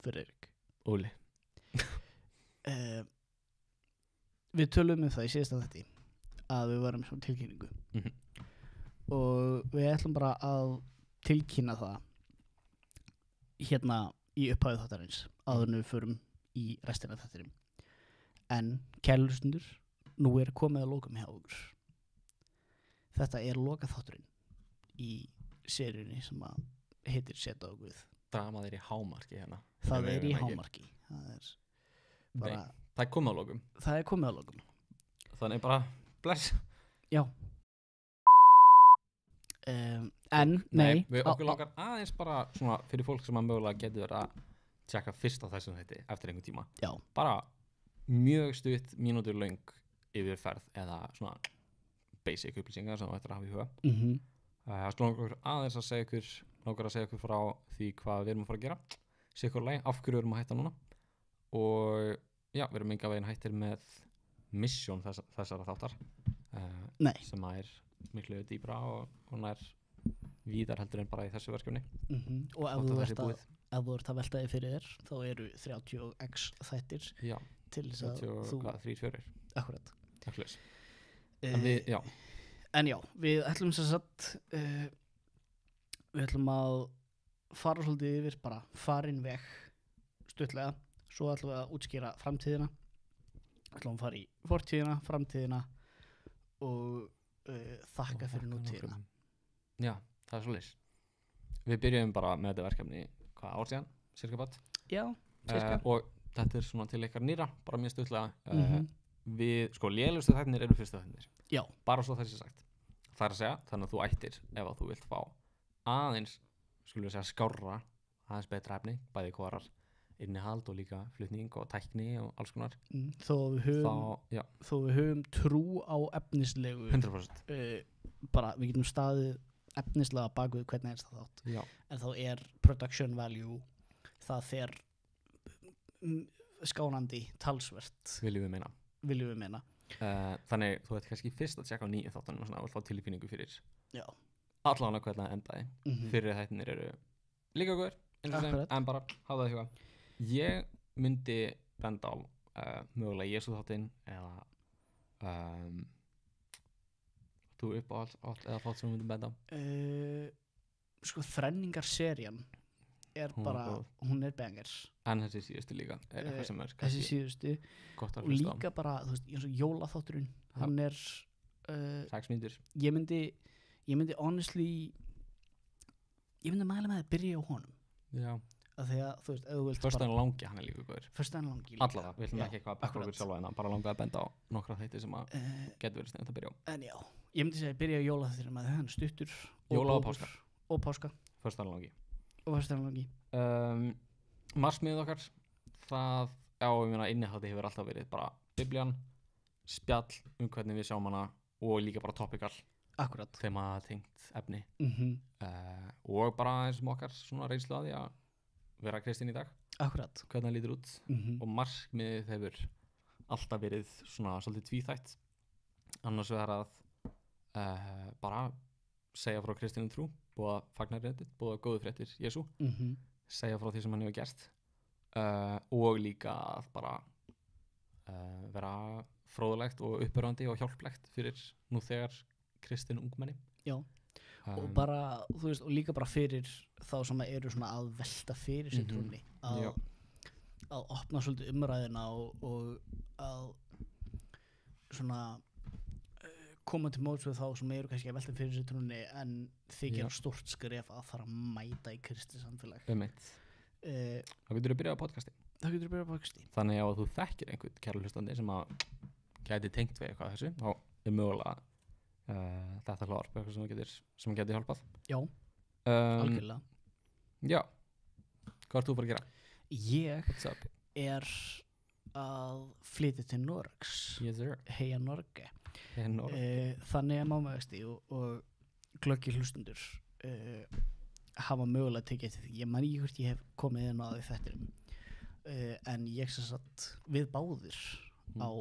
Friðrik Óli Við tölum það í síðasta þetta að við varum svona tilkynningu og við ætlum bara að tilkynna það hérna í upphæðu þáttarins áður en við förum í restina af þættinum en kærlustundur nú er komið að lokum hjá okkur þetta er lokaþátturinn í seríunni sem að heitir Seta og Guð Dramað í hámarki hérna það er í hámarki það er bara það er komið að lokum það er komið að lokum þannig bara bless já en nei við okkur langar aðeins bara svona fyrir fólk sem að mögulega getur verið að tjekka fyrst á þessum þetta eftir einhvern tíma já bara mjög stutt mínútur löng yfirferð eða svona basic upplýsingar sem þú ættir að hafa í huga langar aðeins að segja ykkur frá því hvað við erum að fara að gera segja ykkur leið, af hverju við erum að hætta núna og já, við erum enga veginn hættir með mission þessara þáttar sem að er miklu dýpra og nær víðar heldur en bara í þessu verkefni og ef þú ert að velta þig fyrir þér þá eru 30x þættir já, til þess að 3-4 akkurat en já, við ætlum sem sagt við ætlum að fara svolítið yfir bara farin veg stuttlega, svo ætlum við að útskýra framtíðina ætlum að fara í fortíðina, framtíðina og þakka fyrir nútíðina já, það er svolítið við byrjum bara með þetta verkefni hvað ár síðan, cirka bát já, cirka og þetta er svona til ykkar nýra bara mjög stuttlega við, sko, lélustu þættinir eru fyrstu þættinir já, bara svo þessi sagt það er að segja, þannig að þú ættir ef að þú vilt fá aðeins skulum við segja skárra, aðeins betra efni bæði kvarar, innihald og líka flutning og tækni og alls konar þó við höfum trú á efnislegu 100% bara við getum staðið efnislega baku hvernig er það þátt já. en þá er production value það fer skánandi talsvert viljum við meina þannig þú ætti kannski fyrst að tjekka á nýju þáttunum og svona og fá tilfinningu fyrir já. allan að hvernig það endaði fyrir þættinir eru líka góður en bara hafa það huga ég myndi benda á mögulega Jesú þáttinn eða þú upp á allt eða þátt sem við myndum benda á sko þrenningarserían er hún er bangers en þessi síðustu líka er eitthvað sem er þessi síðustu gott að og hlusta á líka bara þú veist eins og jólaþátturinn hann er 6 mínútur ég myndi honestly ég myndi mæla með að byrja á honum já að því að þú veist ef þú vilt Föstudaginn langi hann er líka góður Föstudaginn langi líka allavega, við ætlum ekki eitthvað að bekka okkur sjálfa en bara langa að benda á nokkra þætti sem að getur verið sniðugt að byrja á en já, ég myndi segja að byrja á jólaþættinum að hann er stuttur jóla og páska Föstudaginn langi marsmiðið okkar það, já, ég meina innihaldi hefur alltaf verið bara biblían, spjall hvernig við sjáum hana og líka bara topical akkurat þema tengt efni og bara eins og okkar svona reynslu að því að vera kristinn í dag akkurat hvernig það lítur út og markmiðið hefur alltaf verið svona svolítið tvíþætt annars vegar að bara segja frá kristinum trú búa fagnarréttið, búa góðu fréttir Jesú segja frá því sem hann hefur gert og líka að bara vera fróðlegt og uppörvandi og hjálplegt fyrir nú þegar kristin ungmenni já og bara, þú veist, og líka bara fyrir þá sem eru svona að velta fyrir sér trúnni að opna svolítið umræðina og að svona koma til móts við þá sem eru kannski að velta fyrir sér trúnni en þykir stórt skref að fara að mæta í kristið samfélag þá getur þú byrjað á podcasti þannig að þú þekkir einhvern kæra hlustandi sem að gæti tengt við eitthvað þessu þá er mögulega þetta hlaðvarp eitthvað sem getur hjálpað já, algjörlega já, hvað ert þú bara að gera? Ég er að flytja til Noregs heia Norge þannig að mámægasti og glöggi hlustundur hafa mögulega tekið eftir því ég man ekki hvort ég hef komið inn á því þettinum en ég sem sagt við báðir á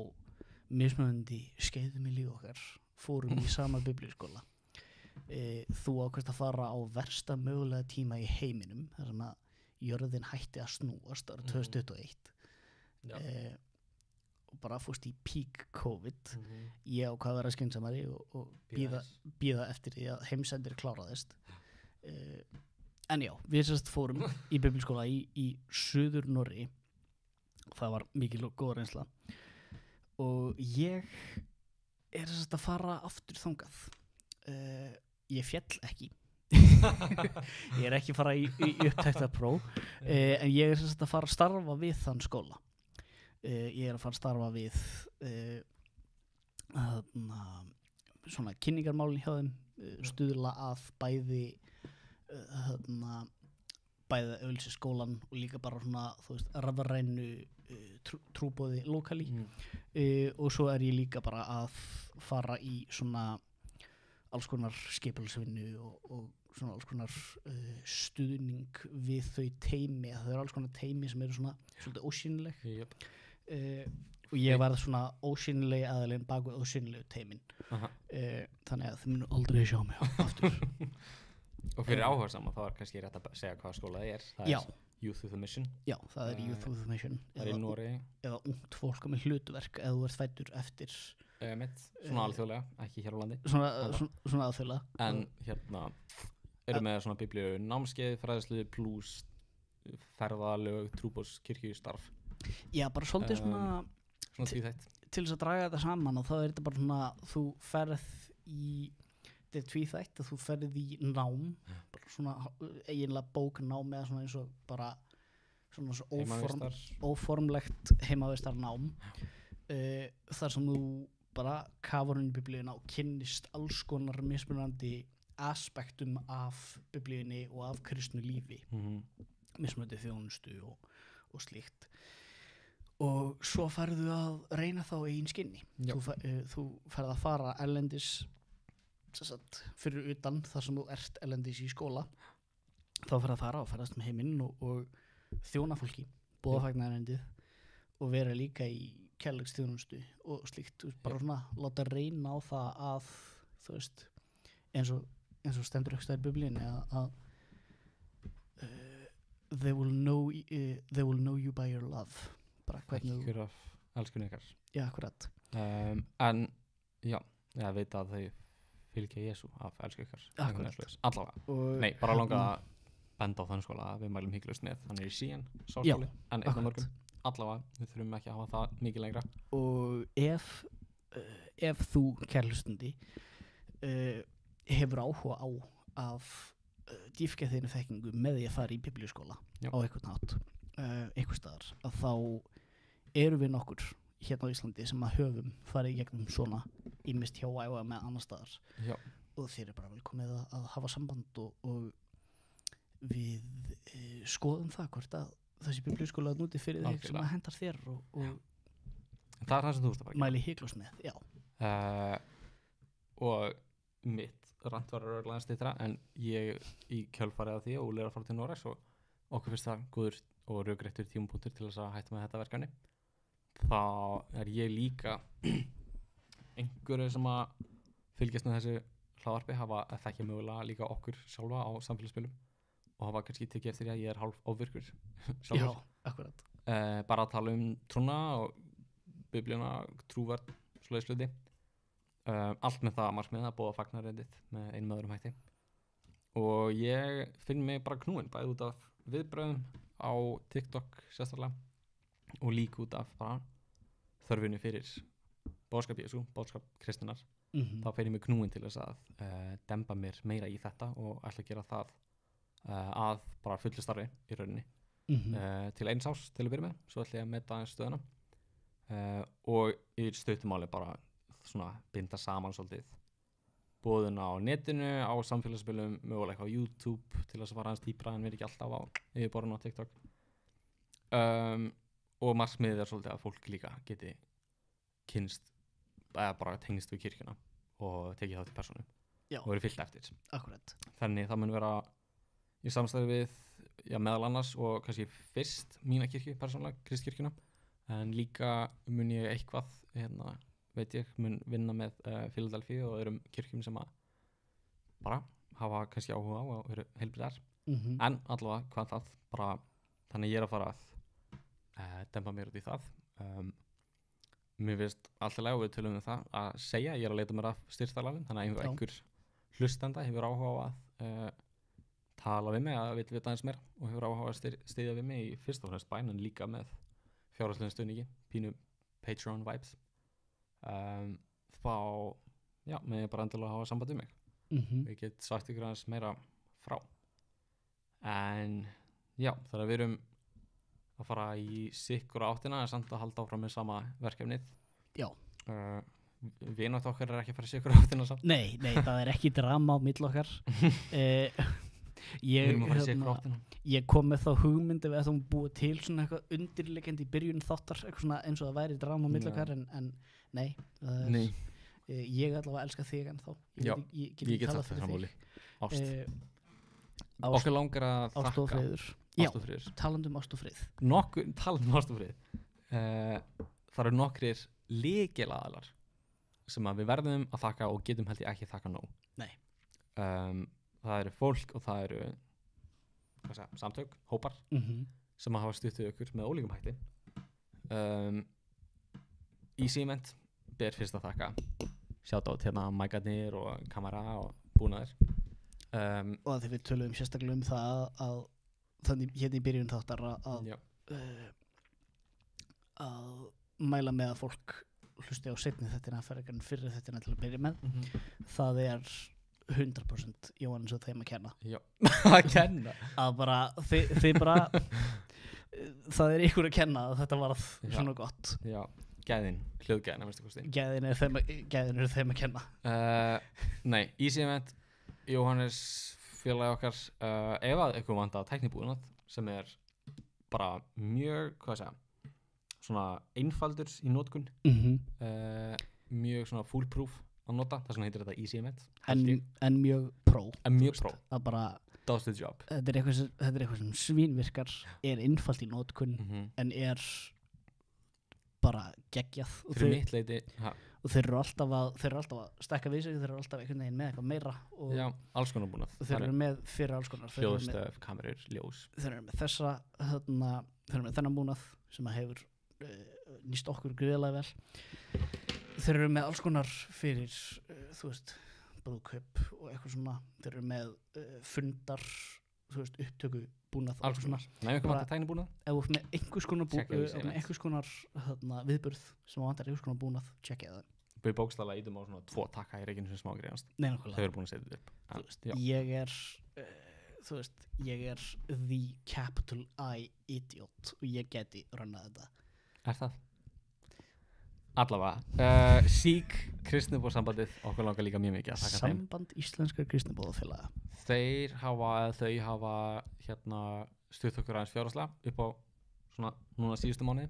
mismunandi skeiðum í líf okkar fórum í sama biblíuskóla þú ákvæmst að fara á versta mögulega tíma í heiminum þar sem að jörðin hætti að snúast árið 2021 og bara fórst í peak COVID ég ákvað að vera skynsamari og bíða eftir því að heimsendir kláraðist en já, við sérst fórum í biblíuskóla í Suður Noregi það var mikil og góð reynsla og ég sérst að fara aftur þangað ég féll ekki ég ekki fara í upptæktarpróf en ég sérst að fara að starfa við þann skóla ég að fara að starfa við svona kynningarmálin hjá þeim stuðla að bæði auðlýsa skólan og líka bara svona þú veist rafrænu trúboði lokali og svo ég líka bara að fara í svona alls konar skipulagsvinnu og svona alls konar stuðning við þau teymi það eru alls konar teymi sem eru svona svolítið ósýnileg og ég var svona ósýnileg aðalinn bak við ósýnilegu teymin þannig að þau munu aldrei sjá mig aftur og fyrir áhugasama þá kannski rétt að segja hvaða skóla það er Youth with a Mission það er Youth with a Mission það er í Noregi eða ungt fólk með hlutverk eða þú ert fæddur eftir svona alþjóðlega, ekki hér á landi svona alþjóðlega en eru með svona biblíu námskeið, fræðslu, plús ferðalög, trúbós, kirkjustarf bara svolítið svona tvíþætt til þess að draga þetta saman og þá er þetta bara svona þú ferð í þetta er tvíþætt að þú ferð í nám bara svona eiginlega bóknám eða svona eins og bara svona óformlegt heimavistar nám þar sem þú bara kafar inn í biblíuna og kynnist alls konar mismunandi aspektum af biblíunni og af kristnu lífi mismunandi þjónustu og slíkt og svo ferðu að reyna þá eigin skinni þú ferð að fara erlendis fyrir utan þar sem þú ert erlendis í skóla þá ferð að fara og ferðast með heiminn og þjóna fólki boðafagnaðarendið og vera líka í kærleiksþjónustu og slíkt bara svona láta reyna á það að þú veist eins og stendur ekki stæði biblíunni að they will know you by your love bara hvernig ekki af elskunni ykkar akkurat en ég veit að þau fylgja Jesú af elsku ykkar allavega bara langa að benda á þann skóla við mælum hygglust með hann í síðan sáskóli en einn af mörgum allavega við þurfum ekki að hafa það mikið lengra og ef þú kærlustandi hefur áhuga á að dýpka þínu þekkingu með því að fara í biblíuskóla á einhvern hátt einhver staðar að þá erum við nokkur hérna á Íslandi sem að höfum farið í gegnum svona ýmist hjá æfa með annar staðar og þeir eru bara velkomið að hafa samband og við skoðum það hvort að þessi biblíuskóla núti fyrir þig sem að hendar þér og það er það sem þú veist að mæli hygglust með og mitt rant var örgulega styttra en ég í kjölfarið af því og Óli er að fara til Noregs og okkur finnst það góður og rökréttur tímapunktur til þess að hætta með þetta verkefni þá er ég líka einhverju sem að fylgjast með þessu hlaðvarpi hafa að þekkja mögulega líka okkur sjálfa á samfélagsspilum og hafa kannski tekið eftir því að ég er hálf ofvirkur sjálfur akkurat bara að tala trúna og biblíuna, trúverð svoleiðis hluti allt með það markmið að búa fagnarreddið með einum öðrum hætti og ég finn mig bara knúin bæði út af viðbröðum á TikTok sérstaklega og líka út af bara þörfinu fyrir boðskap Jesú, boðskap kristinnar þá fer ég mig knúin til þess að demba mér meira í þetta og ætla að gera það að bara fullu starfi í rauninni til eins árs til að byrja með svo ætla ég að meta stöðuna og í stuttumáli bara svona binda saman svolítið boðuna á netinu, á samfélagsspilum mögulega á YouTube til þess að fara aðeins dýpra en verið ekki alltaf á yfirborðinu á TikTok og markmiðið er svolítið að fólk líka geti kynnst eða bara tengst við kirkjuna og tekið það til persónu og verið fyllt eftir akkurat þannig það mun vera í samstæði við meðal annars og kannski fyrst mína kirkju persónulega, kristkirkjuna en líka mun ég eitthvað veit ég mun vinna með Philadelphia og öðrum kirkjum sem að bara hafa kannski áhuga á og eru heilbrigðar en allavega hvað það bara, þannig ég að fara að dempa mér út í það. Mér finnst alltaf lega við tölum það að segja, ég að leita mér af styrktarlafin, þannig að einhver hlustanda hefur áhuga að tala við mig, að vita aðeins meira og hefur áhuga að styðja við mig í fyrst og fremst bæn en líka með fjárhagslegum stuðningi, pínu Patreon vibes. Þá, já, með ég bara endilega hafa samband við mig. Ég get sagt ykkur aðeins meira frá. En já, þegar við erum að fara í sikkur áttina en samt að halda áfram með sama verkefnið. Já. Vinátt okkar ekki að fara í sikkur áttina samt. Nei, það ekki drama á milli okkar. Við erum að fara í sikkur áttina. Ég kom með þá hugmyndi við að þú búið til svona eitthvað undirliggjandi í byrjun þáttar, eitthvað svona eins og það væri drama á milli okkar en nei. Nei. Ég allavega elska þig en þá. Ég get það fyrir framvóli. Okkur langar að þakka. Ást og friður. Já, talandi ást og frið. Talandi ást og frið. Það eru nokkrir lykilaðalar sem að við verðum að þakka og getum held ég ekki þakka nóg. Nei. Það eru fólk og það eru samtök, hópar sem að hafa stuttið okkur með ólíkum hætti. Easyment ber fyrst að þakka. Shoutout hérna mækarnir og kamera og búnaðir. Og að því við tölum sérstaklega það að þannig hérna í byrjun þáttar að mæla með að fólk hlusti á seinni þettina fyrir fyrri þettina til að byrja með. Það 100% Jóhannes og þeim að kenna. Já, að kenna. Að bara, þið bara, það ykkur að kenna að þetta varð svona gott. Já, gæðin, hljóðgæðin að minnstu kosti. Gæðin eru þeim að kenna. Nei, Easyment, Jóhannes félagi okkar, ef að eitthvað vantað tæknibúinat sem bara mjög, svona einfaldur í notkun, mjög svona foolproof að nota, þess vegna heitir þetta Easyment. En mjög pró. Það bara does the job. Þetta eitthvað sem svínvirkar, einfalt í notkun, en bara geggjað. Fyrir mitt leyti, og þeir eru alltaf að stekka við sig, þeir eru alltaf einhvern veginn með eitthvað meira og já, alls konar búnað. Þeir eru með fyrir alls konar hljóðstöf, kamerur, ljós. Þeir eru með þeir eru með þennan búnað sem að hefur nýst okkur gríðarlega vel. Þeir eru með alls konar fyrir brúðkaup og eitthvað svona. Þeir eru með fundar, upptöku búnað, alls konar. Nei, eitthvað vantar tækni búnað. Ef þú með einhvers konar viðburð sem vantar einhvers konar búnað, tjekkja það. Við bókstaflega ítum á svona 2 takka í reikinu sem smágrínast. Nei, nákvæmlega. Þau eru búin að setja þetta upp. Ég er the capital I idiot og ég geti runnað þetta. Það? Allavega, SÍK, kristnibóðsambandið, okkur langar líka mjög mikið að þakka þeim. Samband íslenskra kristnibóðafélaga. Þau hafa stutt okkur aðeins fjárhagslega upp á svona núna síðustu mánuði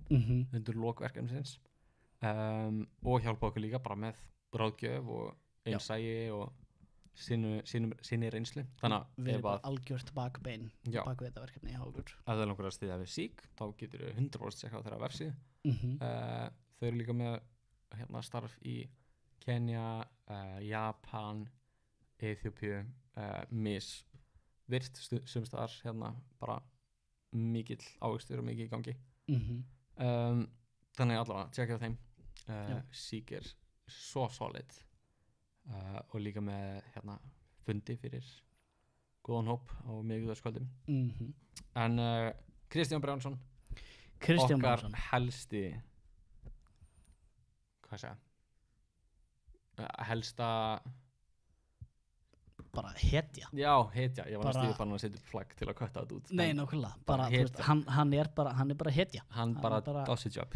undir lok verkefnisins og hjálpa okkur líka bara með ráðgjöf og innsæi og sinni reynslu. Þannig að við erum bara algjört bakbein bak við þetta verkefni hjá okkur. Ef þau langar að styðja við SÍK, þá getur þau 100% tjekka á þeirra vefsíðu. Þau eru líka með starf í Kenya, Japan, Eþíópíu, misvirt sumstaðar bara mikill ávöxtur og mikið í gangi. Þannig allavega, tjekka á þeim. SÍK svo solid og líka með fundi fyrir góðan hóp á miðvikudagskvöldum. En Kristján Brjánsson okkar helsti helsta bara hetja. Já, hetja. Ég var næstum bara að setja upp flagg til að kötta þetta út. Nei, nákvæmlega. Bara hann er bara hetja. Hann bara does the job.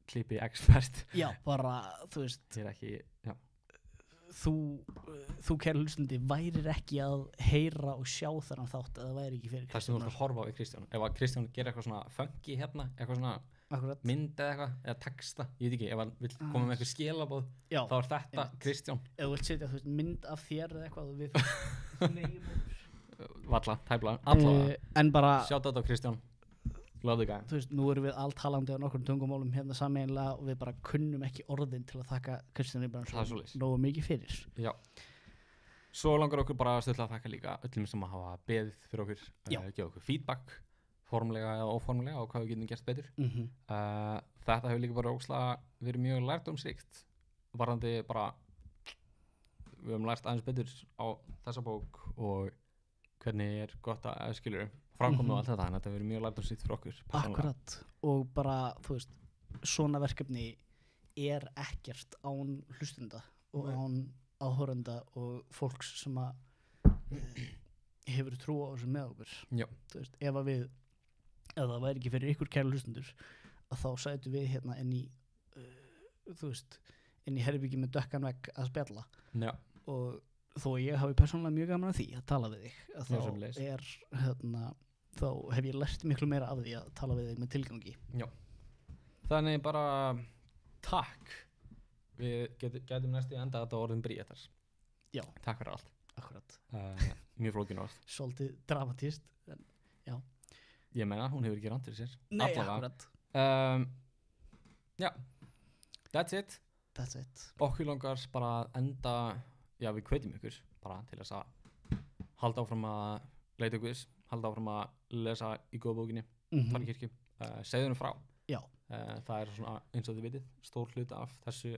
Klippi expert. Já, bara Þið er ekki, já. Þú kæru hlustandi værir ekki að heyra og sjá þennan þátt eða væri ekki fyrir Kristján. Það sem þú ert að horfa á í Kristján. Ef að Kristján gerir eitthvað svona funky eitthvað svona mynd eða eitthvað, eða texta, ég veit ekki, ef hann vil koma með eitthvað skilaboð, þá er þetta Kristján. Ef þú vilt setja mynd af þér eða eitthvað og við Valla, tæpla, allavega. En bara Shout out á Kristján. Love the guy. Nú erum við alltalandi á nokkrum tungumálum sameiginlega og við bara kunnum ekki orðin til að þakka Kristjáni Brjánsson nógu mikið fyrir. Já. Svo langar okkur bara að stöðla að þakka líka öllum sem hafa beðið fyrir okkur, gefa okkur feedback, formlega eða óformlega og hvað við getum gert betur. Þetta hefur líka bara ógeðslega verið mjög lærdómsríkt varðandi bara, við höfum lært aðeins betur á þessa bók og hvernig gott að skilur framkomu og allt þetta, en þetta hefur verið mjög lærdómsríkt fyrir okkur. Akkurat, og bara, þú veist, svona verkefni ekkert án hlustenda og án áhorfenda og fólks sem að hefur trú á þessu með okkur. Já. Þú veist, ef það væri ekki fyrir ykkur kæru hlustendur, að þá sætum við hérna inn í þú veist, inn í herbyggi með dökkan vegg að spjalla. Já. Og þó ég hafi persónulega mjög gaman af því að tala við þig, að þá hef ég lært miklu meira af því að tala við þig með tilgangi. Já. Þannig bara takk. Við getum næstu enda þetta orðin Bríetar. Já. Takk fyrir allt. Akkurat. Mjög flókin orð. Svolítið dramatískt, en já. Ég meina, hún hefur ekki rann fyrir sér. Nei, akkurat. Já, that's it. Okkur langar bara að enda, já, við hvetjum ykkur bara til þess að halda áfram að leita ykkur, halda áfram að lesa í góðbókinni, fara í kirkju, segðu henni frá. Já. Það svona, eins og þið vitið, stór hluti af þessu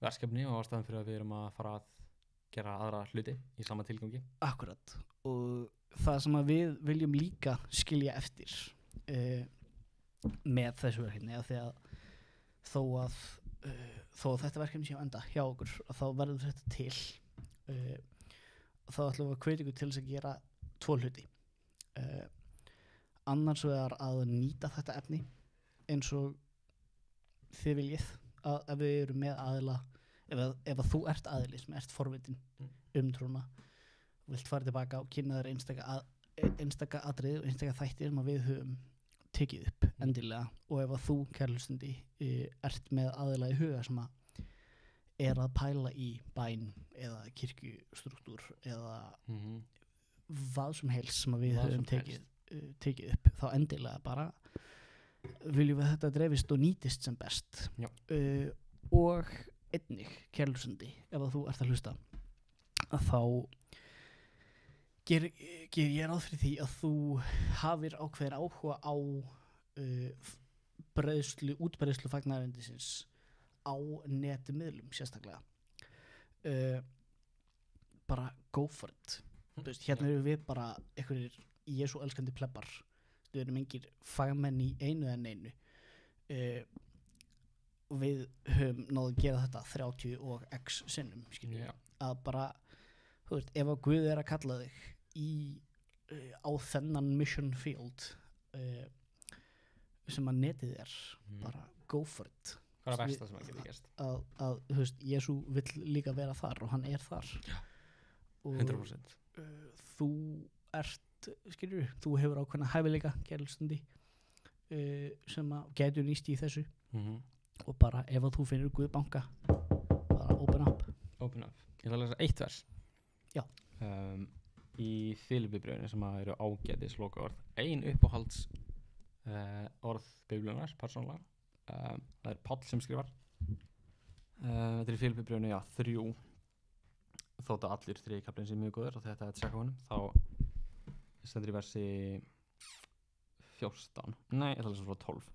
verkefni og ástæðan fyrir að við erum að fara að gera aðra hluti í sama tilgangi. Akkurat, og það sem að við viljum líka skilja eftir með þessu verkefni, að því að þó að þetta verkefni sé á enda hjá okkur, að þá verður þetta til þá ætlum við að hvetja ykkur til þess að gera 2 hluti. Annars vegar að nýta þetta efni eins og þið viljið, að við erum með aðila, ef að þú ert aðili sem ert forvitin trúna, vilt fara tilbaka og kynna þér einstaka atriði og einstaka þættir sem að við höfum tekið upp endilega, og ef að þú, kærlustundi, ert með aðila í huga sem að pæla í bæn eða kirkjustruktúr eða hvað sem helst sem að við höfum tekið upp, þá endilega bara viljum við þetta dreifist og nýtist sem best. Og einnig, kærlustundi, ef að þú ert að hlusta, að þá ger ég ráð fyrir því að þú hafir ákveðin áhuga á útbreiðslu fagnaðarerindisins á netmiðlum sérstaklega. Bara go for it. Hérna erum við bara einhverjir Jesú elskandi plebbar. Við erum engir fagmenn í einu en einu. Og við höfum náðu að gera þetta 30 og x sinnum, skiljum. Að bara, þú veist, ef að Guð að kalla þig á þennan mission field sem að netið bara go for it. Hvað er besta sem að geta gert? Að þú veist, Jesú vill líka vera þar og hann þar. Já, og 100%. Þú ert, skilur, þú hefur ákveðna hæfileika, kærlustundi, sem að gætu nýst í þessu. Og bara ef að þú finnur Guð banka, bara open up. Ég ætla að lesa 1 vers. Já. Í Filippibréfinu sem að eru ágætis lokaorð, ein uppáhalds orð Biblíunnar, persónulega. Það Páll sem skrifar. Þetta í Filippibréfinu, 3, þótt að allir 3 kaflinn sé mjög góður og þetta tsekka honum, þá stendur í versi 14, nei, ég ætla að lesa frá 12.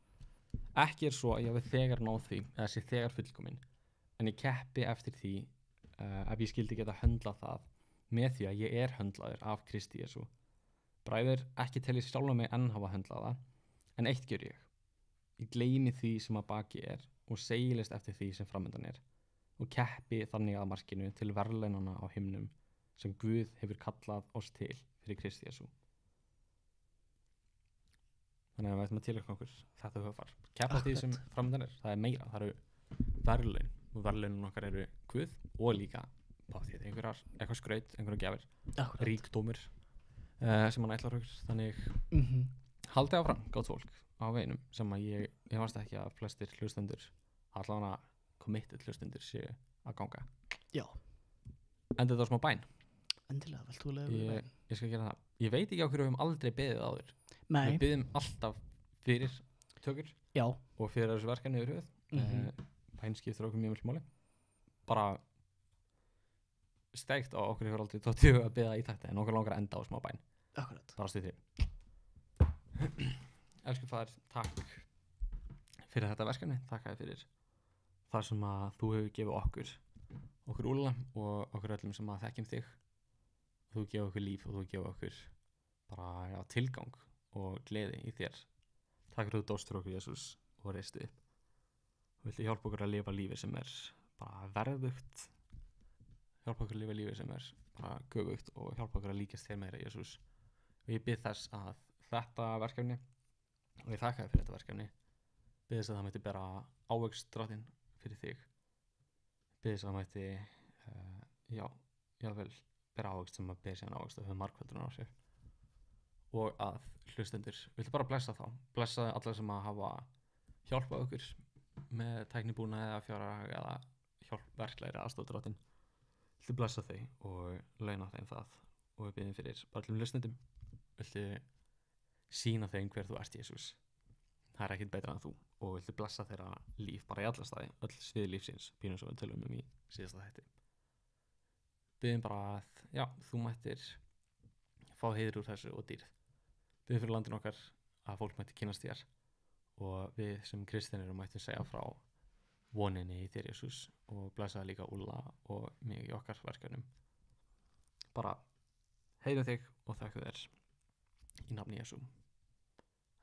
Ekki svo að ég hafi þegar náð því, eða sé þegar fullkominn, en ég keppi eftir því ef ég skildi geta höndlað það með því að ég höndlaður af Kristi Jesú. Bræður, ekki tel ég sjálfa mig enn hafa höndlað það, en eitt gjör ég. Ég gleymi því sem að baki og seilist eftir því sem framundan og keppi þannig að markinu til verðlaunanna á himnum sem Guð hefur kallað oss til fyrir Kristi Jesú. Þannig að við ætlum að tilökna okkur þetta höfðfar. Keppa því sem framundan það meira, það eru verðlaun og verðlaunin okkar eru Guð og líka páttið, eitthvað skraut, einhverja gjafir, ríkdómur sem hann ætlar okkur. Þannig haldið áfram, gátt fólk á veginum sem að ég varst ekki að flestir hlustendur, allavega committed hlustendur séu að ganga. Já. Enda þetta á smá bæn. Endilega, vilt þú lega við bæn? Ég skal gera það. Ég veit ekki á hverju við höfum aldrei beðið áður. Nei. Við beðum alltaf fyrir tökur. Já. Og fyrir þessu verkefni yfir höfuð. Bæn skiptir okkur mjög miklu máli. Bara steikt og okkur hefur aldrei tótt í hug að biðja í takti en okkur langar að enda á smá bæn Akkurat. bara stuð Elsku faðir, takk fyrir þetta verkefni, takk fyrir það sem að þú hefur gefið okkur Úlla og okkur öllum sem að þekkjum þig þú gefið okkur líf og þú gefið okkur bara tilgang og gleði í þér takk fyrir þú dóst fyrir okkur Jesús og reistu upp og viltu hjálpa okkur að lifa lífi sem bara verðugt hjálpa okkur að lifa lífi sem bara göfugt og hjálpa okkur að líkast þér meira Jesús og ég bið þess að þetta verkefni og ég þakka þér fyrir þetta verkefni bið þess að það mætti bera ávöxt dráttin fyrir þig bið þess að það mætti jável bera ávöxt sem að bera síðan ávöxt og hefur margföldunar á sér og að hlustendur viltu bara blessa alla sem að hafa hjálpað okkur með tæknibúna eða fjárhag eða verklegri aðstoð dráttin viltu blessa þau og launa þeim það og við biðjum fyrir öllum hlustendum viltu sýna þeim hver þú ert Jesús það er ekkert betra en þú og viltu blessa þeirra líf bara í alla staði öll sviði lífsins pínum sem við tölum í síðasta þætti biðjum bara að þú mættir fá heiður úr þessu og dýrð biðjum fyrir landin okkar að fólk mætti kynnast þér og við sem kristinir mættum segja frá voninni í þér Jesús og blessa líka Úlla og mig í okkar verkefnum bara heiðum þig og þakka þér í nafni Jesú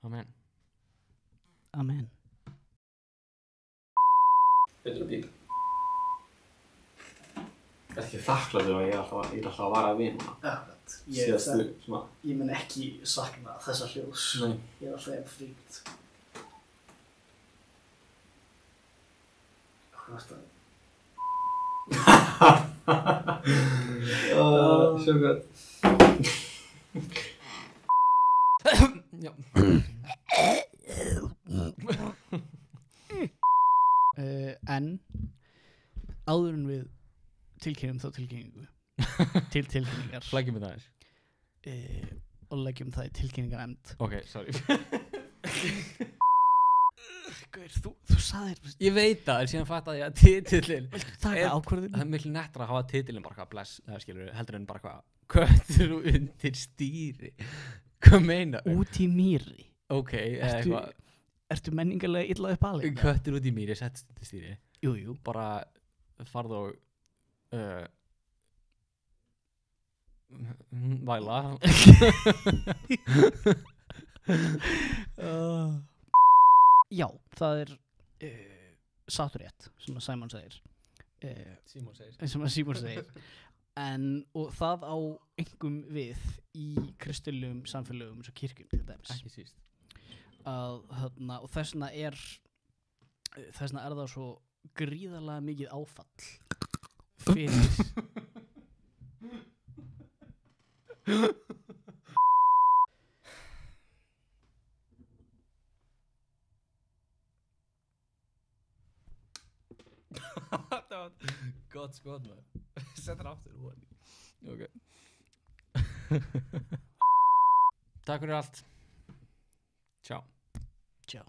Amen Amen Betur að bípa Ekki þakkláttur og ég er alltaf að vara að vinna Akkurat Ég mun ekki sakna þessa hljós Nei. Ég er alltaf fríkt Hvað er það? So good Já En áður en við tilkynnum þá tilkynningu til tilkynningar Flækjum við það eins og leggjum það í tilkynningarnefnd Ok, sorry Gaur, þú sagðir Ég veit það, en síðan fatt að ég að titillin það er ákvörðin Það er miklu nettra að hafa titillin bara hvað bless eða skilur heldur en bara hvað köttur undir stýri Hvað meinar? Út í mýri Ok, eða eitthvað Ertu menningarlega illa upp alveg? Köttur út í mýri, settst undir stýri Jú bara farð og væla Já, það er satt rétt sem að Simon segir sem að Simon segir og það á engum við í kristilegum samfélögum eins og kirkjum til dæmis Ekki síst og þessna er það svo gríðarlega mikið áfall fyrir Það var gott skot maður Sett hann aftur Ok Takk fyrir allt Ciao Ciao